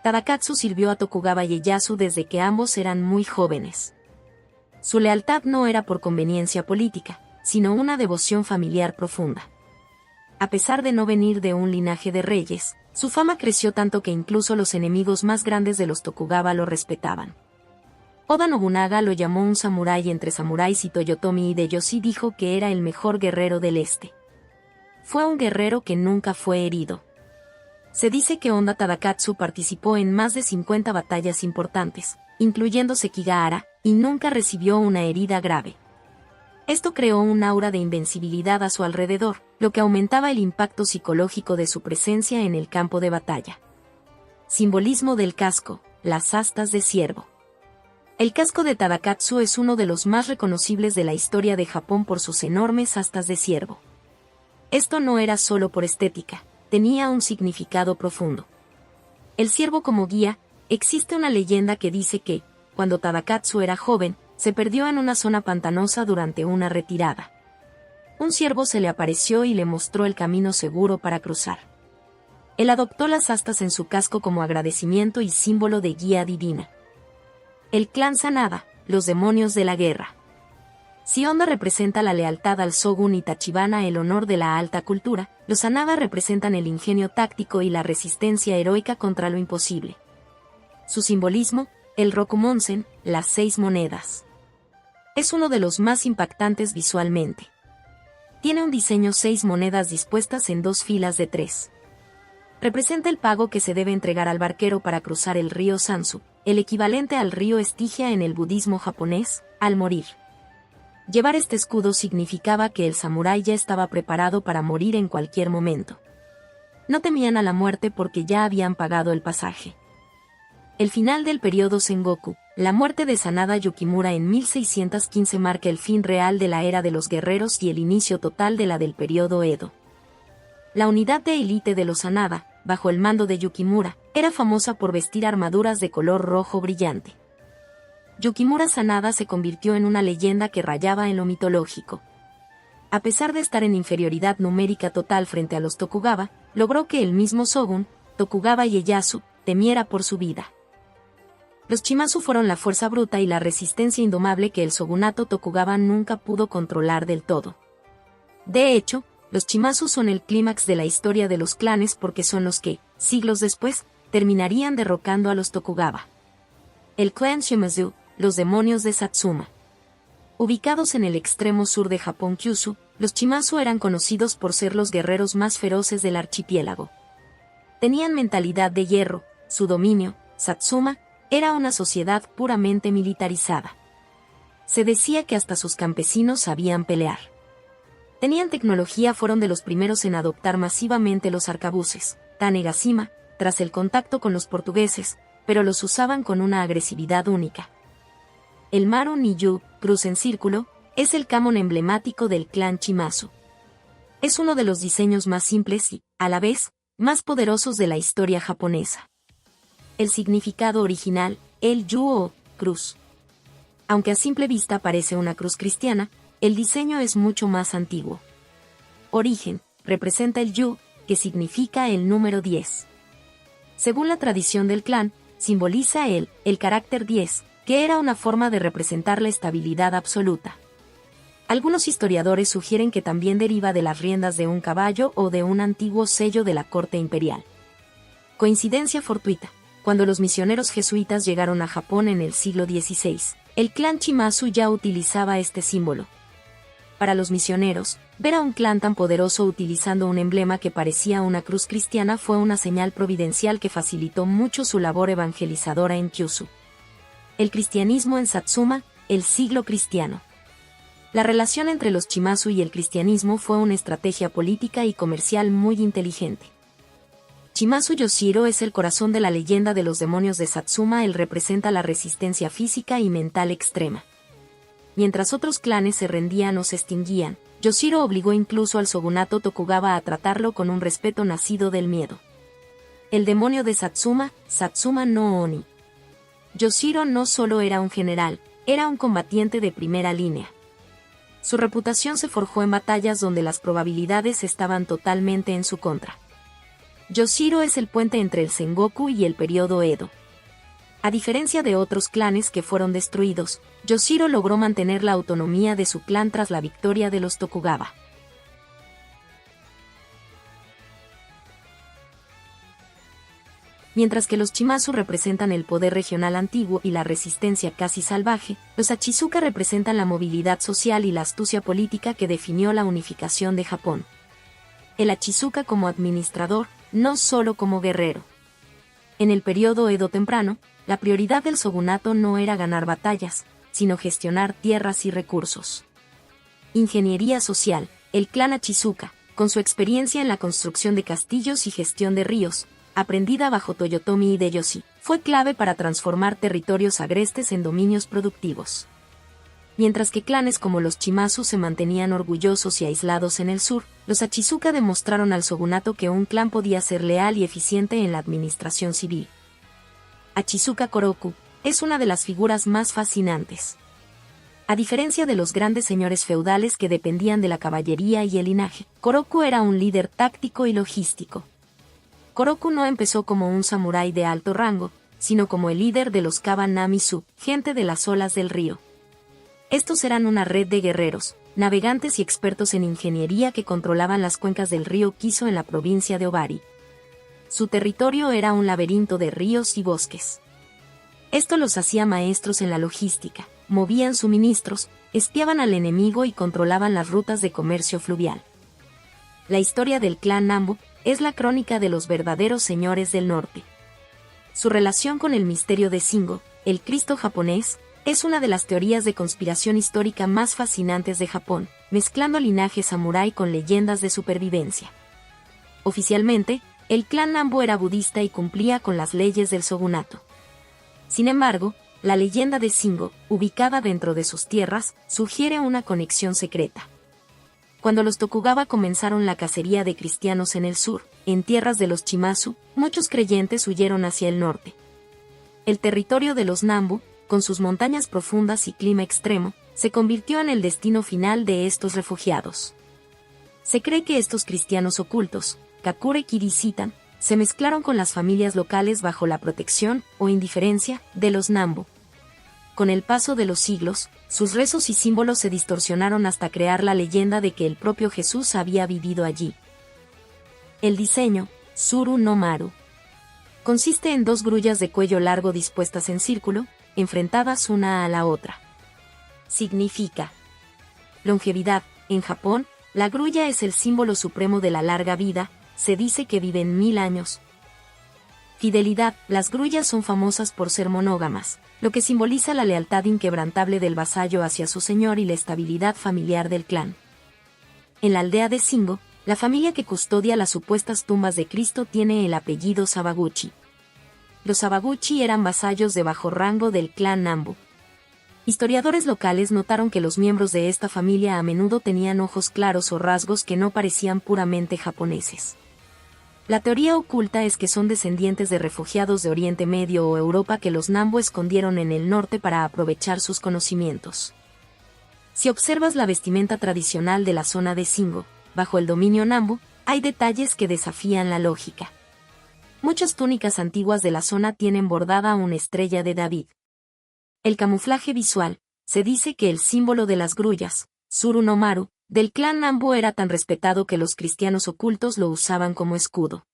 Tadakatsu sirvió a Tokugawa Ieyasu desde que ambos eran muy jóvenes. Su lealtad no era por conveniencia política, sino una devoción familiar profunda. A pesar de no venir de un linaje de reyes, su fama creció tanto que incluso los enemigos más grandes de los Tokugawa lo respetaban. Oda Nobunaga lo llamó un samurái entre samuráis y Toyotomi Hideyoshi dijo que era el mejor guerrero del este. Fue un guerrero que nunca fue herido. Se dice que Honda Tadakatsu participó en más de 50 batallas importantes, incluyendo Sekigahara, y nunca recibió una herida grave. Esto creó un aura de invencibilidad a su alrededor, lo que aumentaba el impacto psicológico de su presencia en el campo de batalla. Simbolismo del casco, las astas de ciervo. El casco de Tadakatsu es uno de los más reconocibles de la historia de Japón por sus enormes astas de ciervo. Esto no era solo por estética, tenía un significado profundo. El ciervo como guía, existe una leyenda que dice que, cuando Tadakatsu era joven, se perdió en una zona pantanosa durante una retirada. Un ciervo se le apareció y le mostró el camino seguro para cruzar. Él adoptó las astas en su casco como agradecimiento y símbolo de guía divina. El clan Sanada, los demonios de la guerra. Si Honda representa la lealtad al Shogun y Tachibana el honor de la alta cultura, los Sanada representan el ingenio táctico y la resistencia heroica contra lo imposible. Su simbolismo, el Rokumonsen, las 6 monedas. Es uno de los más impactantes visualmente. Tiene un diseño 6 monedas dispuestas en 2 filas de 3. Representa el pago que se debe entregar al barquero para cruzar el río Sansu, el equivalente al río Estigia en el budismo japonés, al morir. Llevar este escudo significaba que el samurái ya estaba preparado para morir en cualquier momento. No temían a la muerte porque ya habían pagado el pasaje. El final del periodo Sengoku, la muerte de Sanada Yukimura en 1615 marca el fin real de la era de los guerreros y el inicio total de la del periodo Edo. La unidad de élite de los Sanada, bajo el mando de Yukimura, era famosa por vestir armaduras de color rojo brillante. Yukimura Sanada se convirtió en una leyenda que rayaba en lo mitológico. A pesar de estar en inferioridad numérica total frente a los Tokugawa, logró que el mismo shogun, Tokugawa Ieyasu, temiera por su vida. Los Shimazu fueron la fuerza bruta y la resistencia indomable que el shogunato Tokugawa nunca pudo controlar del todo. De hecho, los Shimazu son el clímax de la historia de los clanes porque son los que, siglos después, terminarían derrocando a los Tokugawa. El clan Shimazu, los demonios de Satsuma. Ubicados en el extremo sur de Japón Kyushu, los Shimazu eran conocidos por ser los guerreros más feroces del archipiélago. Tenían mentalidad de hierro, su dominio, Satsuma, era una sociedad puramente militarizada. Se decía que hasta sus campesinos sabían pelear. Tenían tecnología, fueron de los primeros en adoptar masivamente los arcabuces, Tanegashima, tras el contacto con los portugueses, pero los usaban con una agresividad única. El Maru Niyu, cruz en círculo, es el kamon emblemático del clan Shimazu. Es uno de los diseños más simples y, a la vez, más poderosos de la historia japonesa. El significado original, el yu o cruz. Aunque a simple vista parece una cruz cristiana, el diseño es mucho más antiguo. Origen, representa el yu, que significa el número 10. Según la tradición del clan, simboliza el carácter 10, que era una forma de representar la estabilidad absoluta. Algunos historiadores sugieren que también deriva de las riendas de un caballo o de un antiguo sello de la corte imperial. Coincidencia fortuita. Cuando los misioneros jesuitas llegaron a Japón en el siglo XVI, el clan Shimazu ya utilizaba este símbolo. Para los misioneros, ver a un clan tan poderoso utilizando un emblema que parecía una cruz cristiana fue una señal providencial que facilitó mucho su labor evangelizadora en Kyushu. El cristianismo en Satsuma, el siglo cristiano. La relación entre los Shimazu y el cristianismo fue una estrategia política y comercial muy inteligente. Shimazu Yoshiro es el corazón de la leyenda de los demonios de Satsuma. Él representa la resistencia física y mental extrema. Mientras otros clanes se rendían o se extinguían, Yoshiro obligó incluso al shogunato Tokugawa a tratarlo con un respeto nacido del miedo. El demonio de Satsuma, Satsuma no Oni. Yoshiro no solo era un general, era un combatiente de primera línea. Su reputación se forjó en batallas donde las probabilidades estaban totalmente en su contra. Yoshiro es el puente entre el Sengoku y el periodo Edo. A diferencia de otros clanes que fueron destruidos, Yoshiro logró mantener la autonomía de su clan tras la victoria de los Tokugawa. Mientras que los Shimazu representan el poder regional antiguo y la resistencia casi salvaje, los Achizuka representan la movilidad social y la astucia política que definió la unificación de Japón. El Achizuka como administrador, no solo como guerrero. En el periodo Edo temprano, la prioridad del shogunato no era ganar batallas, sino gestionar tierras y recursos. Ingeniería social, el clan Achizuka, con su experiencia en la construcción de castillos y gestión de ríos, aprendida bajo Toyotomi Hideyoshi, fue clave para transformar territorios agrestes en dominios productivos. Mientras que clanes como los Shimazu se mantenían orgullosos y aislados en el sur, los Achizuka demostraron al shogunato que un clan podía ser leal y eficiente en la administración civil. Achizuka Koroku es una de las figuras más fascinantes. A diferencia de los grandes señores feudales que dependían de la caballería y el linaje, Koroku era un líder táctico y logístico. Koroku no empezó como un samurái de alto rango, sino como el líder de los Kaba Namisu, gente de las olas del río. Estos eran una red de guerreros, navegantes y expertos en ingeniería que controlaban las cuencas del río Kiso en la provincia de Obari. Su territorio era un laberinto de ríos y bosques. Esto los hacía maestros en la logística, movían suministros, espiaban al enemigo y controlaban las rutas de comercio fluvial. La historia del clan Nambu es la crónica de los verdaderos señores del norte. Su relación con el misterio de Shingo, el Cristo japonés, es una de las teorías de conspiración histórica más fascinantes de Japón, mezclando linaje samurái con leyendas de supervivencia. Oficialmente, el clan Nambu era budista y cumplía con las leyes del shogunato. Sin embargo, la leyenda de Shingo, ubicada dentro de sus tierras, sugiere una conexión secreta. Cuando los Tokugawa comenzaron la cacería de cristianos en el sur, en tierras de los Shimazu, muchos creyentes huyeron hacia el norte. El territorio de los Nambu, con sus montañas profundas y clima extremo, se convirtió en el destino final de estos refugiados. Se cree que estos cristianos ocultos, Kakure Kirisitan, se mezclaron con las familias locales bajo la protección o indiferencia de los Nambu. Con el paso de los siglos, sus rezos y símbolos se distorsionaron hasta crear la leyenda de que el propio Jesús había vivido allí. El diseño, Tsuru no Maru, consiste en dos grullas de cuello largo dispuestas en círculo, enfrentadas una a la otra. Significa longevidad. En Japón, la grulla es el símbolo supremo de la larga vida, se dice que viven 1000 años. Fidelidad. Las grullas son famosas por ser monógamas, lo que simboliza la lealtad inquebrantable del vasallo hacia su señor y la estabilidad familiar del clan. En la aldea de Shingo, la familia que custodia las supuestas tumbas de Cristo tiene el apellido Sabaguchi. Los Sabaguchi eran vasallos de bajo rango del clan Nambu. Historiadores locales notaron que los miembros de esta familia a menudo tenían ojos claros o rasgos que no parecían puramente japoneses. La teoría oculta es que son descendientes de refugiados de Oriente Medio o Europa que los Nambu escondieron en el norte para aprovechar sus conocimientos. Si observas la vestimenta tradicional de la zona de Shingo, bajo el dominio Nambu, hay detalles que desafían la lógica. Muchas túnicas antiguas de la zona tienen bordada una estrella de David. El camuflaje visual, se dice que el símbolo de las grullas, Tsuru no Maru, del clan Nambu era tan respetado que los cristianos ocultos lo usaban como escudo.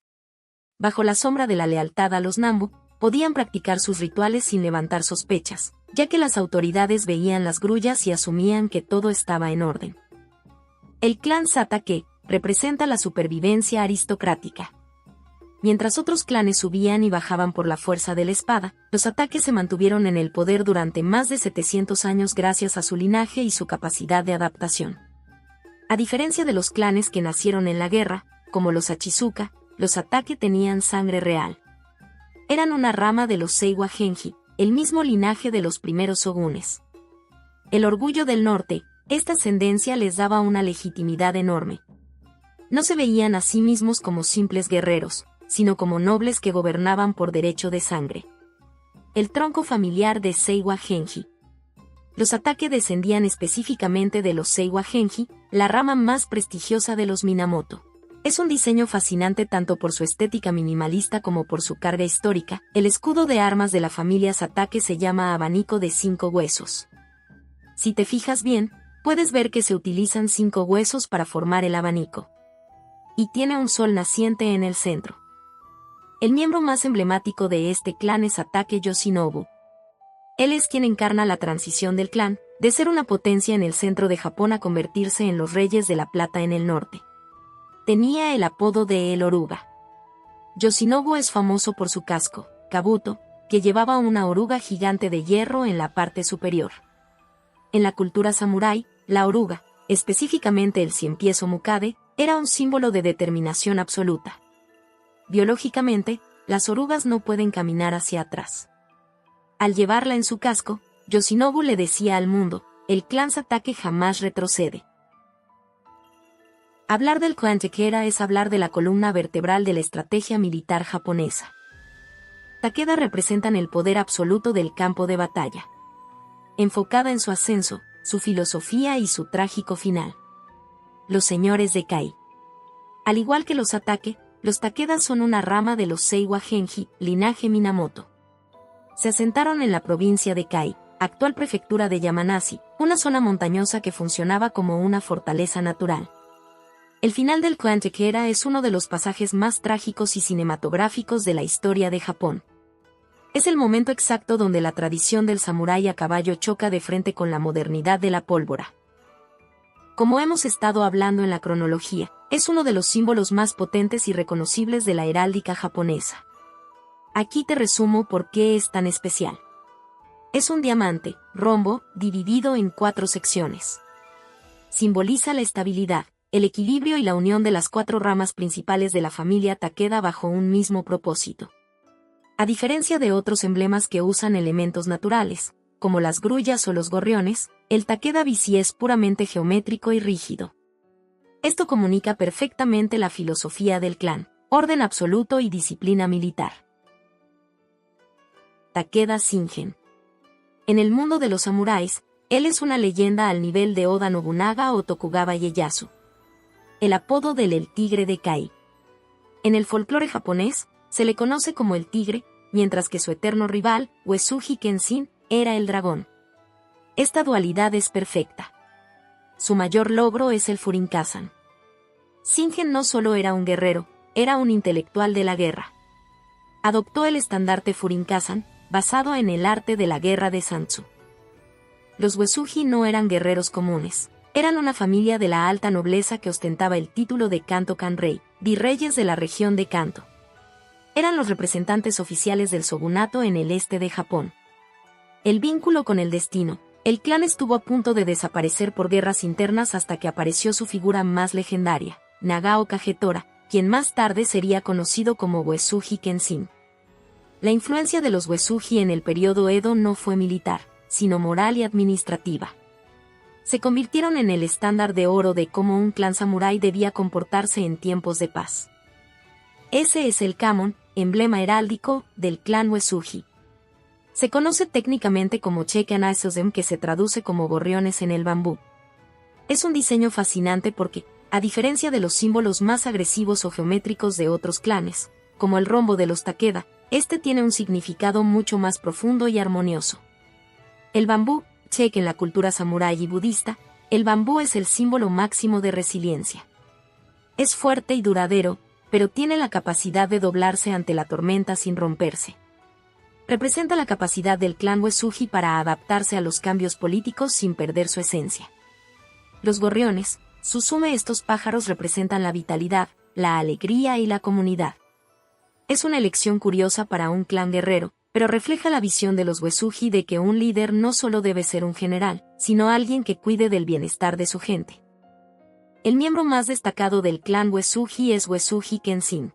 Bajo la sombra de la lealtad a los Nambu, podían practicar sus rituales sin levantar sospechas, ya que las autoridades veían las grullas y asumían que todo estaba en orden. El clan Satake representa la supervivencia aristocrática. Mientras otros clanes subían y bajaban por la fuerza de la espada, los Satake se mantuvieron en el poder durante más de 700 años gracias a su linaje y su capacidad de adaptación. A diferencia de los clanes que nacieron en la guerra, como los Achizuka, los Satake tenían sangre real. Eran una rama de los Seiwa Genji, el mismo linaje de los primeros shogunes. El orgullo del norte, esta ascendencia les daba una legitimidad enorme. No se veían a sí mismos como simples guerreros, sino como nobles que gobernaban por derecho de sangre. El tronco familiar de Seiwa Genji. Los Satake descendían específicamente de los Seiwa Genji, la rama más prestigiosa de los Minamoto. Es un diseño fascinante tanto por su estética minimalista como por su carga histórica. El escudo de armas de la familia Satake se llama abanico de 5 huesos. Si te fijas bien, puedes ver que se utilizan 5 huesos para formar el abanico. Y tiene un sol naciente en el centro. El miembro más emblemático de este clan es Satake Yoshinobu. Él es quien encarna la transición del clan, de ser una potencia en el centro de Japón a convertirse en los Reyes de la Plata en el norte. Tenía el apodo de El Oruga. Yoshinobu es famoso por su casco, kabuto, que llevaba una oruga gigante de hierro en la parte superior. En la cultura samurái, la oruga, específicamente el ciempiés o mukade, era un símbolo de determinación absoluta. Biológicamente, las orugas no pueden caminar hacia atrás. Al llevarla en su casco, Yoshinobu le decía al mundo, el clan Satake jamás retrocede. Hablar del clan Takeda es hablar de la columna vertebral de la estrategia militar japonesa. Takeda representan el poder absoluto del campo de batalla. Enfocada en su ascenso, su filosofía y su trágico final. Los señores de Kai. Al igual que los Satake, los Takeda son una rama de los Seiwa Genji, linaje Minamoto. Se asentaron en la provincia de Kai, actual prefectura de Yamanashi, una zona montañosa que funcionaba como una fortaleza natural. El final del clan Takeda es uno de los pasajes más trágicos y cinematográficos de la historia de Japón. Es el momento exacto donde la tradición del samurái a caballo choca de frente con la modernidad de la pólvora. Como hemos estado hablando en la cronología, es uno de los símbolos más potentes y reconocibles de la heráldica japonesa. Aquí te resumo por qué es tan especial. Es un diamante, rombo, dividido en 4 secciones. Simboliza la estabilidad, el equilibrio y la unión de las 4 ramas principales de la familia Takeda bajo un mismo propósito. A diferencia de otros emblemas que usan elementos naturales, como las grullas o los gorriones, el Takeda Bishi es puramente geométrico y rígido. Esto comunica perfectamente la filosofía del clan, orden absoluto y disciplina militar. Takeda Shingen. En el mundo de los samuráis, él es una leyenda al nivel de Oda Nobunaga o Tokugawa Ieyasu. El apodo del El Tigre de Kai. En el folclore japonés, se le conoce como el tigre, mientras que su eterno rival, Uesugi Kenshin, era el dragón. Esta dualidad es perfecta. Su mayor logro es el Furinkasan. Shingen no solo era un guerrero, era un intelectual de la guerra. Adoptó el estandarte Furinkasan, basado en el arte de la guerra de Santsu. Los Uesugi no eran guerreros comunes. Eran una familia de la alta nobleza que ostentaba el título de Kanto Kanrei, virreyes de la región de Kanto. Eran los representantes oficiales del shogunato en el este de Japón. El vínculo con el destino. El clan estuvo a punto de desaparecer por guerras internas hasta que apareció su figura más legendaria, Nagao Kagetora, quien más tarde sería conocido como Uesugi Kenshin. La influencia de los Uesugi en el periodo Edo no fue militar, sino moral y administrativa. Se convirtieron en el estándar de oro de cómo un clan samurái debía comportarse en tiempos de paz. Ese es el Kamon, emblema heráldico del clan Uesugi. Se conoce técnicamente como Cheken Aesozem, que se traduce como gorriones en el bambú. Es un diseño fascinante porque, a diferencia de los símbolos más agresivos o geométricos de otros clanes, como el rombo de los Takeda, este tiene un significado mucho más profundo y armonioso. El bambú, en la cultura samurái y budista, el bambú es el símbolo máximo de resiliencia. Es fuerte y duradero, pero tiene la capacidad de doblarse ante la tormenta sin romperse. Representa la capacidad del clan Uesugi para adaptarse a los cambios políticos sin perder su esencia. Los gorriones, Suzume, estos pájaros representan la vitalidad, la alegría y la comunidad. Es una elección curiosa para un clan guerrero, pero refleja la visión de los Uesugi de que un líder no solo debe ser un general, sino alguien que cuide del bienestar de su gente. El miembro más destacado del clan Uesugi es Uesugi Kenshin.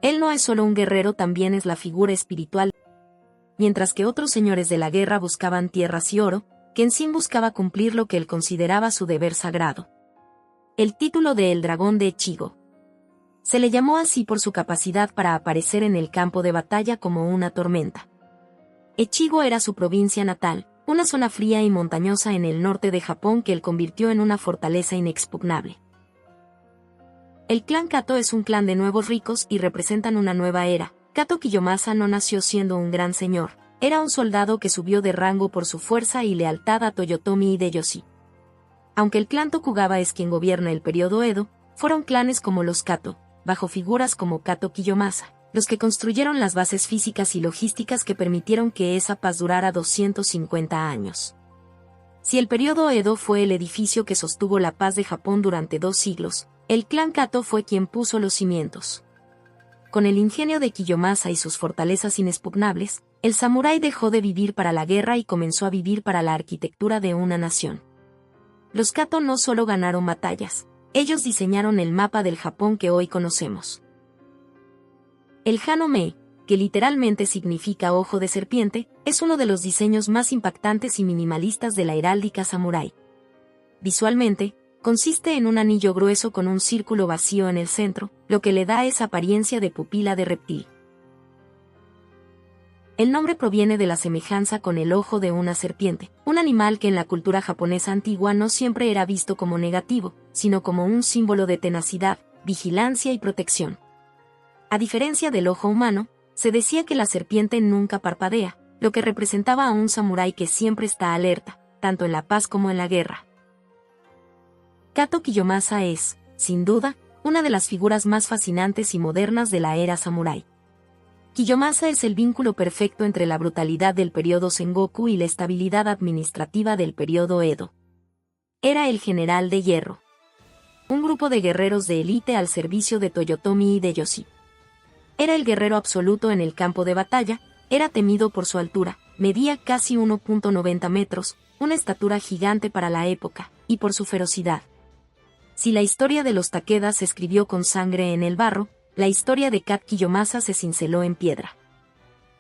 Él no es solo un guerrero, también es la figura espiritual. Mientras que otros señores de la guerra buscaban tierras y oro, Kenshin buscaba cumplir lo que él consideraba su deber sagrado. El título de El Dragón de Echigo. Se le llamó así por su capacidad para aparecer en el campo de batalla como una tormenta. Echigo era su provincia natal, una zona fría y montañosa en el norte de Japón que él convirtió en una fortaleza inexpugnable. El clan Kato es un clan de nuevos ricos y representan una nueva era. Kato Kiyomasa no nació siendo un gran señor, era un soldado que subió de rango por su fuerza y lealtad a Toyotomi Hideyoshi. Aunque el clan Tokugawa es quien gobierna el periodo Edo, fueron clanes como los Kato, bajo figuras como Kato Kiyomasa, los que construyeron las bases físicas y logísticas que permitieron que esa paz durara 250 años. Si el periodo Edo fue el edificio que sostuvo la paz de Japón durante 2 siglos, el clan Kato fue quien puso los cimientos. Con el ingenio de Kiyomasa y sus fortalezas inexpugnables, el samurái dejó de vivir para la guerra y comenzó a vivir para la arquitectura de una nación. Los Kato no solo ganaron batallas, ellos diseñaron el mapa del Japón que hoy conocemos. El Hanome, que literalmente significa ojo de serpiente, es uno de los diseños más impactantes y minimalistas de la heráldica samurái. Visualmente, consiste en un anillo grueso con un círculo vacío en el centro, lo que le da esa apariencia de pupila de reptil. El nombre proviene de la semejanza con el ojo de una serpiente, un animal que en la cultura japonesa antigua no siempre era visto como negativo, sino como un símbolo de tenacidad, vigilancia y protección. A diferencia del ojo humano, se decía que la serpiente nunca parpadea, lo que representaba a un samurái que siempre está alerta, tanto en la paz como en la guerra. Kato Kiyomasa es, sin duda, una de las figuras más fascinantes y modernas de la era samurái. Kiyomasa es el vínculo perfecto entre la brutalidad del periodo Sengoku y la estabilidad administrativa del periodo Edo. Era el general de hierro. Un grupo de guerreros de élite al servicio de Toyotomi Hideyoshi. Era el guerrero absoluto en el campo de batalla, era temido por su altura, medía casi 1.90 metros, una estatura gigante para la época, y por su ferocidad. Si la historia de los Takeda se escribió con sangre en el barro, la historia de Kat Kiyomasa se cinceló en piedra.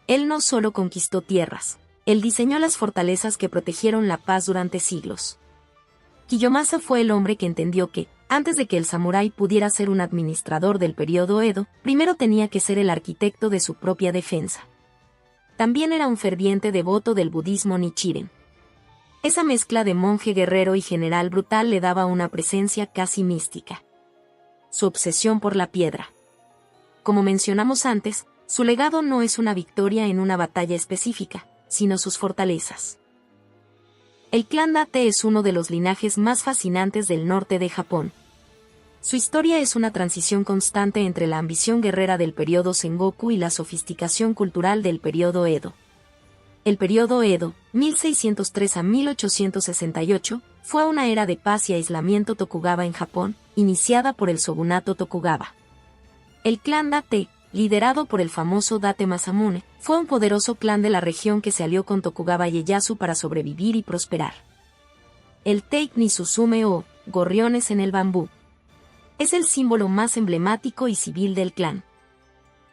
Él no solo conquistó tierras, él diseñó las fortalezas que protegieron la paz durante siglos. Kiyomasa fue el hombre que entendió que, antes de que el samurái pudiera ser un administrador del periodo Edo, primero tenía que ser el arquitecto de su propia defensa. También era un ferviente devoto del budismo Nichiren. Esa mezcla de monje guerrero y general brutal le daba una presencia casi mística. Su obsesión por la piedra. Como mencionamos antes, su legado no es una victoria en una batalla específica, sino sus fortalezas. El clan Date es uno de los linajes más fascinantes del norte de Japón. Su historia es una transición constante entre la ambición guerrera del periodo Sengoku y la sofisticación cultural del periodo Edo. El periodo Edo, 1603 a 1868, fue una era de paz y aislamiento Tokugawa en Japón, iniciada por el shogunato Tokugawa. El clan Date, liderado por el famoso Date Masamune, fue un poderoso clan de la región que se alió con Tokugawa Ieyasu para sobrevivir y prosperar. El Teik ni Suzume o gorriones en el bambú es el símbolo más emblemático y civil del clan.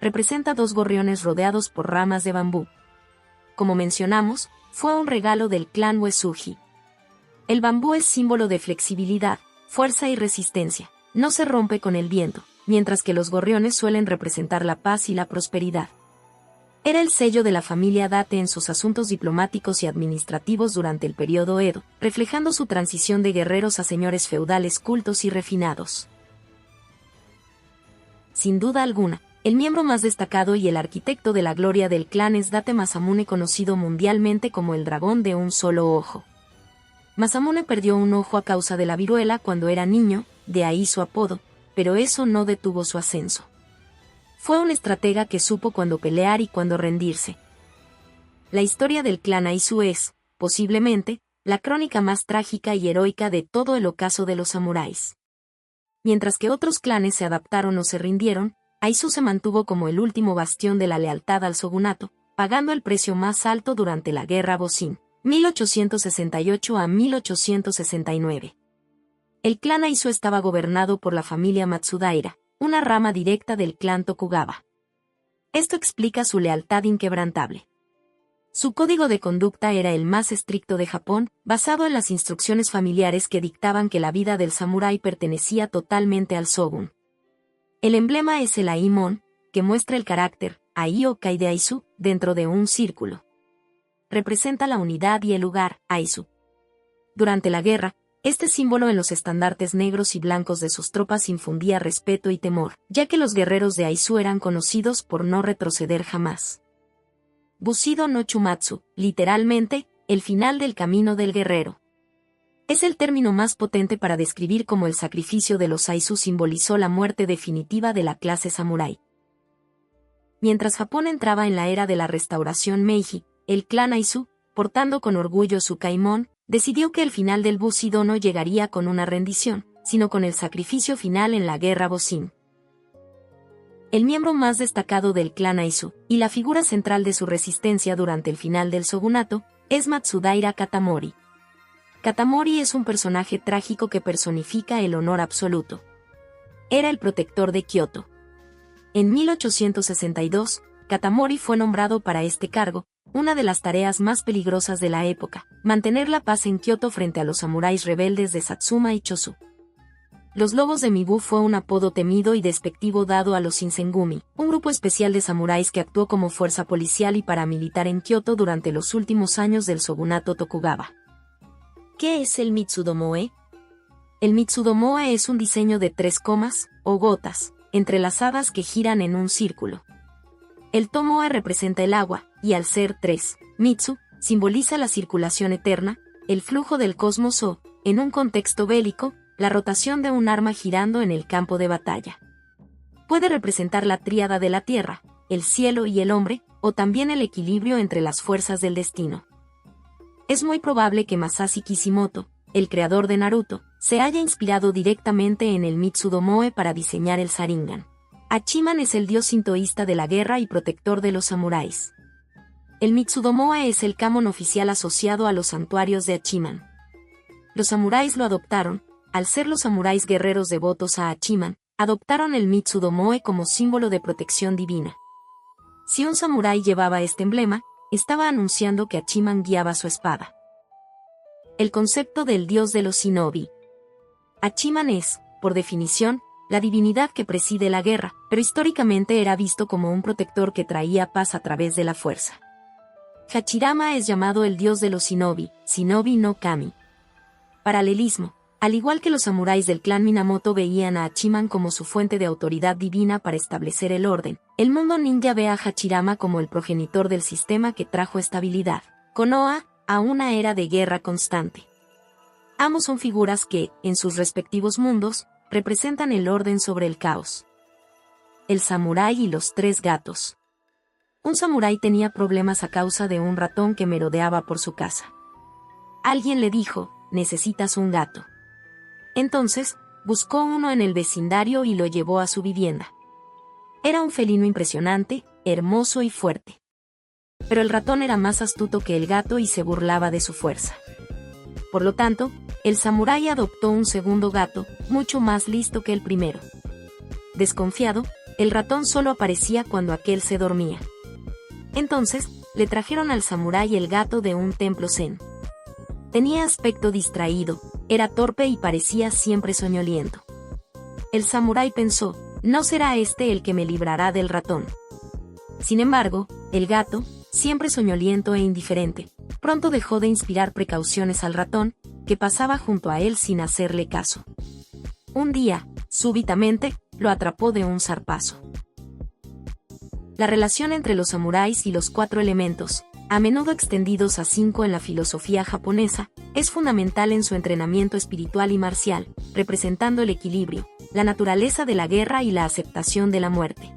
Representa dos gorriones rodeados por ramas de bambú. Como mencionamos, fue un regalo del clan Uesugi. El bambú es símbolo de flexibilidad, fuerza y resistencia, no se rompe con el viento, mientras que los gorriones suelen representar la paz y la prosperidad. Era el sello de la familia Date en sus asuntos diplomáticos y administrativos durante el periodo Edo, reflejando su transición de guerreros a señores feudales cultos y refinados. Sin duda alguna, el miembro más destacado y el arquitecto de la gloria del clan es Date Masamune, conocido mundialmente como el dragón de un solo ojo. Masamune perdió un ojo a causa de la viruela cuando era niño, de ahí su apodo, pero eso no detuvo su ascenso. Fue un estratega que supo cuándo pelear y cuándo rendirse. La historia del clan Aizu es, posiblemente, la crónica más trágica y heroica de todo el ocaso de los samuráis. Mientras que otros clanes se adaptaron o se rindieron, Aizu se mantuvo como el último bastión de la lealtad al shogunato, pagando el precio más alto durante la Guerra Boshin, 1868 a 1869. El clan Aizu estaba gobernado por la familia Matsudaira, una rama directa del clan Tokugawa. Esto explica su lealtad inquebrantable. Su código de conducta era el más estricto de Japón, basado en las instrucciones familiares que dictaban que la vida del samurái pertenecía totalmente al shogun. El emblema es el Aimon, que muestra el carácter, Ai-o-kai de Aizu, dentro de un círculo. Representa la unidad y el lugar, Aizu. Durante la guerra, este símbolo en los estandartes negros y blancos de sus tropas infundía respeto y temor, ya que los guerreros de Aizu eran conocidos por no retroceder jamás. Bushido no Chumatsu, literalmente, el final del camino del guerrero. Es el término más potente para describir cómo el sacrificio de los Aizu simbolizó la muerte definitiva de la clase samurái. Mientras Japón entraba en la era de la restauración Meiji, el clan Aizu, portando con orgullo su Kaimon, decidió que el final del Bushido no llegaría con una rendición, sino con el sacrificio final en la Guerra Boshin. El miembro más destacado del clan Aizu, y la figura central de su resistencia durante el final del shogunato, es Matsudaira Katamori. Katamori es un personaje trágico que personifica el honor absoluto. Era el protector de Kioto. En 1862, Katamori fue nombrado para este cargo, una de las tareas más peligrosas de la época, mantener la paz en Kioto frente a los samuráis rebeldes de Satsuma y Chosu. Los Lobos de Mibu fue un apodo temido y despectivo dado a los Shinsengumi, un grupo especial de samuráis que actuó como fuerza policial y paramilitar en Kioto durante los últimos años del shogunato Tokugawa. ¿Qué es el Mitsudomoe? El Mitsudomoe es un diseño de 3 comas, o gotas, entrelazadas que giran en un círculo. El tomoe representa el agua, y al ser 3, Mitsu, simboliza la circulación eterna, el flujo del cosmos o, en un contexto bélico, la rotación de un arma girando en el campo de batalla. Puede representar la tríada de la tierra, el cielo y el hombre, o también el equilibrio entre las fuerzas del destino. Es muy probable que Masashi Kishimoto, el creador de Naruto, se haya inspirado directamente en el Mitsudomoe para diseñar el Sharingan. Hachiman es el dios sintoísta de la guerra y protector de los samuráis. El Mitsudomoe es el kamo oficial asociado a los santuarios de Hachiman. Los samuráis lo adoptaron. Al ser los samuráis guerreros devotos a Hachiman, adoptaron el Mitsudomoe como símbolo de protección divina. Si un samurái llevaba este emblema, estaba anunciando que Hachiman guiaba su espada. El concepto del dios de los shinobi. Hachiman es, por definición, la divinidad que preside la guerra, pero históricamente era visto como un protector que traía paz a través de la fuerza. Hachirama es llamado el dios de los shinobi, Shinobi no Kami. Paralelismo. Al igual que los samuráis del clan Minamoto veían a Hachiman como su fuente de autoridad divina para establecer el orden, el mundo ninja ve a Hachirama como el progenitor del sistema que trajo estabilidad, Konoha, a una era de guerra constante. Ambos son figuras que, en sus respectivos mundos, representan el orden sobre el caos. El samurái y los 3 gatos. Un samurái tenía problemas a causa de un ratón que merodeaba por su casa. Alguien le dijo, necesitas un gato. Entonces, buscó uno en el vecindario y lo llevó a su vivienda. Era un felino impresionante, hermoso y fuerte. Pero el ratón era más astuto que el gato y se burlaba de su fuerza. Por lo tanto, el samurái adoptó un segundo gato, mucho más listo que el primero. Desconfiado, el ratón solo aparecía cuando aquel se dormía. Entonces, le trajeron al samurái el gato de un templo zen. Tenía aspecto distraído, era torpe y parecía siempre soñoliento. El samurái pensó, no será este el que me librará del ratón. Sin embargo, el gato, siempre soñoliento e indiferente, pronto dejó de inspirar precauciones al ratón, que pasaba junto a él sin hacerle caso. Un día, súbitamente, lo atrapó de un zarpazo. La relación entre los samuráis y los 4 elementos, a menudo extendidos a 5 en la filosofía japonesa, es fundamental en su entrenamiento espiritual y marcial, representando el equilibrio, la naturaleza de la guerra y la aceptación de la muerte.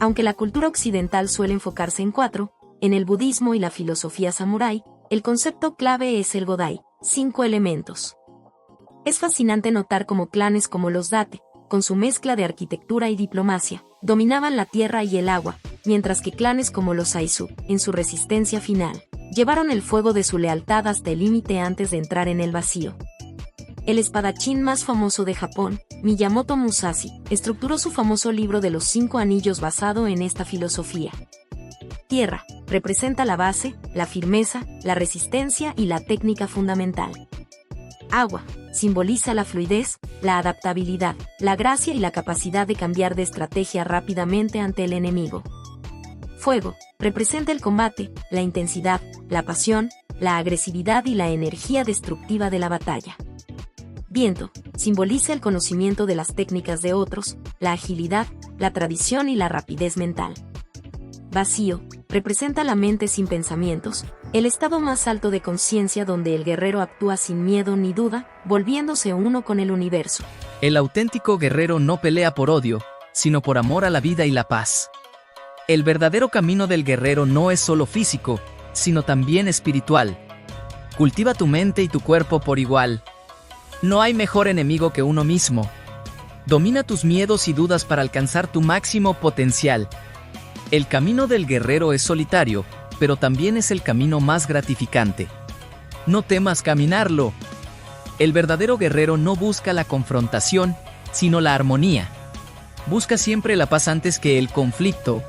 Aunque la cultura occidental suele enfocarse en 4, en el budismo y la filosofía samurái, el concepto clave es el Godai, 5 elementos. Es fascinante notar cómo clanes como los Date, con su mezcla de arquitectura y diplomacia, dominaban la tierra y el agua, mientras que clanes como los Aizu, en su resistencia final, llevaron el fuego de su lealtad hasta el límite antes de entrar en el vacío. El espadachín más famoso de Japón, Miyamoto Musashi, estructuró su famoso libro de los 5 anillos basado en esta filosofía. Tierra, representa la base, la firmeza, la resistencia y la técnica fundamental. Agua, simboliza la fluidez, la adaptabilidad, la gracia y la capacidad de cambiar de estrategia rápidamente ante el enemigo. Fuego, representa el combate, la intensidad, la pasión, la agresividad y la energía destructiva de la batalla. Viento, simboliza el conocimiento de las técnicas de otros, la agilidad, la tradición y la rapidez mental. Vacío, representa la mente sin pensamientos, el estado más alto de conciencia donde el guerrero actúa sin miedo ni duda, volviéndose uno con el universo. El auténtico guerrero no pelea por odio, sino por amor a la vida y la paz. El verdadero camino del guerrero no es solo físico, sino también espiritual. Cultiva tu mente y tu cuerpo por igual. No hay mejor enemigo que uno mismo. Domina tus miedos y dudas para alcanzar tu máximo potencial. El camino del guerrero es solitario, pero también es el camino más gratificante. No temas caminarlo. El verdadero guerrero no busca la confrontación, sino la armonía. Busca siempre la paz antes que el conflicto,